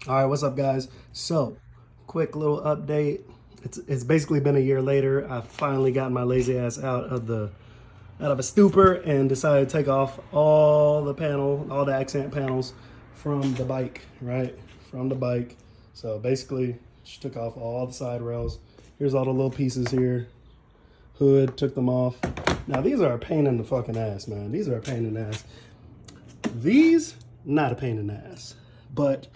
All right, what's up, guys? So, quick little update. It's basically been a year later. I finally got my lazy ass out of a stupor and decided to take off all the accent panels from the bike, right? From the bike. So basically, just took off all the side rails. Here's all the little pieces here. Hood, took them off. Now these are a pain in the fucking ass, man. These are a pain in the ass. These, not a pain in the ass, but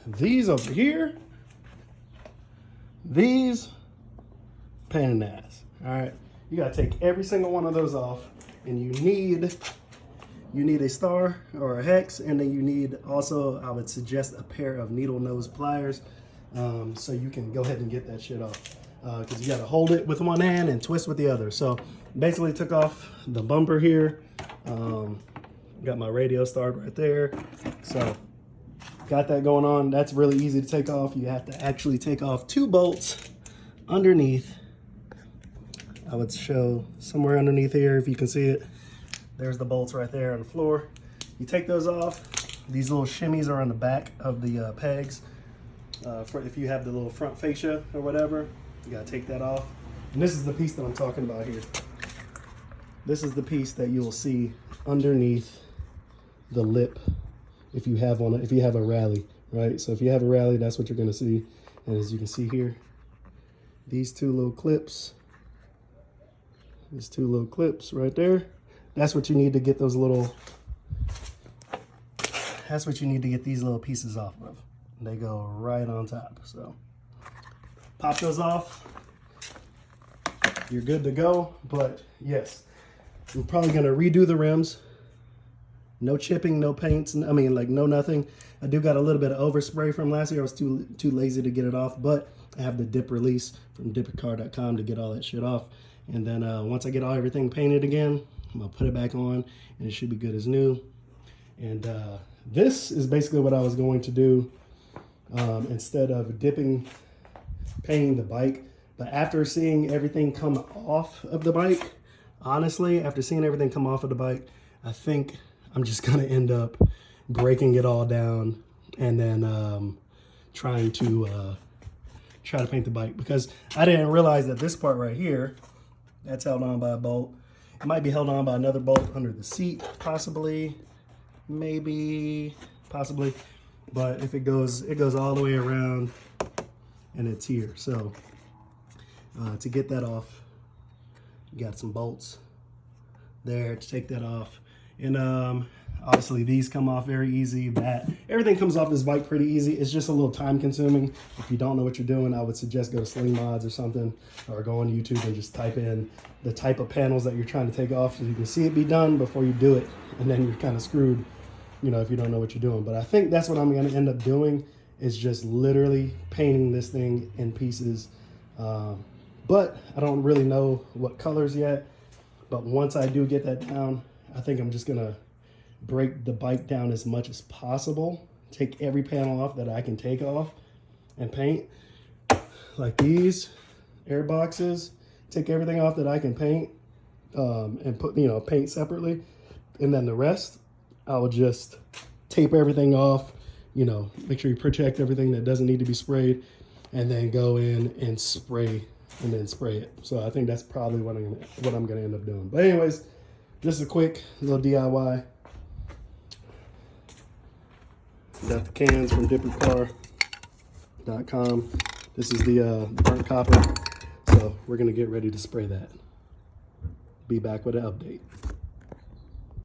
these over here, these, pain in the ass. All right, you gotta take every single one of those off, and you need a star or a hex, and then you need also, I would suggest, a pair of needle nose pliers, so you can go ahead and get that shit off. Because you gotta hold it with one hand and twist with the other. So basically took off the bumper here. Got my radio started right there. So got that going on. That's really easy to take off. You have to actually take off 2 bolts underneath. I would show somewhere underneath here if you can see it. There's the bolts right there on the floor. You take those off. These little shimmies are on the back of the pegs. For if you have the little front fascia or whatever, you gotta take that off. And this is the piece that I'm talking about here. This is the piece that you'll see underneath the lip if you have one, if you have a rally, right? So if you have a rally, that's what you're gonna see. And as you can see here, these 2 little clips, right there, that's what you need to get those little, that's what you need to get these little pieces off of. They go right on top. So pop those off, you're good to go. But yes, I'm probably gonna redo the rims. No chipping, no paints, I mean, like, no nothing. I do got a little bit of overspray from last year. I was too lazy to get it off, but I have the dip release from dippercar.com to get all that shit off. And then once I get everything painted again, I'm gonna put it back on and it should be good as new. And this is basically what I was going to do instead of painting the bike. But after seeing everything come off of the bike, honestly, after seeing everything come off of the bike, I think I'm just gonna end up breaking it all down and then try to paint the bike, because I didn't realize that this part right here, that's held on by a bolt. It might be held on by another bolt under the seat, possibly, maybe, possibly. But if it goes all the way around and it's here. So to get that off, you got some bolts there to take that off. And obviously these come off very easy. Everything comes off this bike pretty easy. It's just a little time consuming. If you don't know what you're doing, I would suggest go to Sling Mods or something, or go on YouTube and just type in the type of panels that you're trying to take off so you can see it be done before you do it. And then you're kind of screwed, you know, if you don't know what you're doing. But I think that's what I'm gonna end up doing, is just literally painting this thing in pieces. But I don't really know what colors yet. But once I do get that down, I think I'm just gonna break the bike down as much as possible. Take every panel off that I can take off and paint. Like these air boxes, take everything off that I can paint and put, you know, paint separately. And then the rest, I'll just tape everything off, you know, make sure you protect everything that doesn't need to be sprayed, and then go in and spray, and then spray it. So I think that's probably what I'm gonna end up doing. But anyways, just a quick little DIY. Got the cans from dippercar.com. This is the burnt copper. So we're gonna get ready to spray that. Be back with an update.